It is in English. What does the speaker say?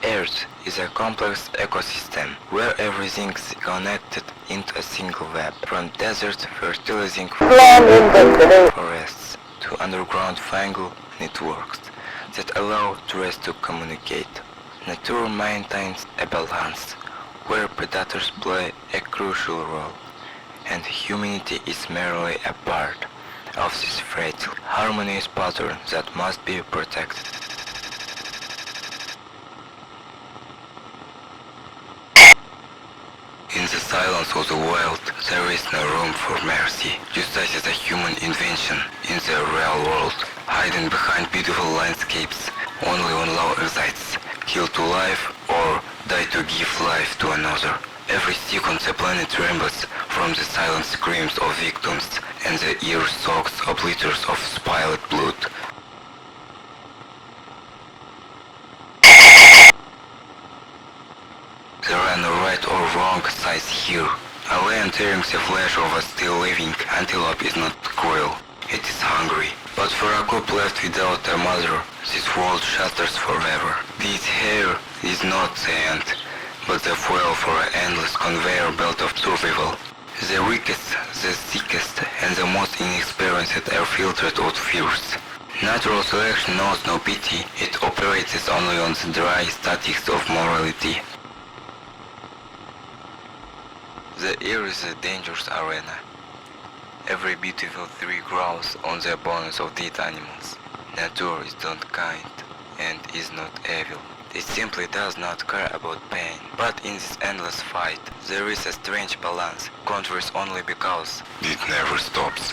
Earth is a complex ecosystem where everything is connected into a single web, from deserts fertilizing forests to underground fungal networks that allow trees to communicate. Nature maintains a balance where predators play a crucial role, and humanity is merely a part of this fragile, harmonious pattern that must be protected. In the silence of the wild, there is no room for mercy. Justice is a human invention in the real world, hiding behind beautiful landscapes. Only when love exists, kill to life or die to give life to another. Every second the planet trembles from the silent screams of victims, and the ear soaks up liters of spilled blood. There are no right or wrong sides here. A lion tearing the flesh of a still living antelope is not cruel. It is hungry. But for a cub left without a mother, this world shatters forever. This here is not the end, but the fuel for an endless conveyor belt of survival. The weakest, the sickest, and the most inexperienced are filtered out fierce. Natural selection knows no pity. It operates only on the dry statics of morality. The air is a dangerous arena. Every beautiful tree grows on the bones of dead animals. Nature is not kind and is not evil. It simply does not care about pain. But in this endless fight, there is a strange balance, contrast only because it never stops.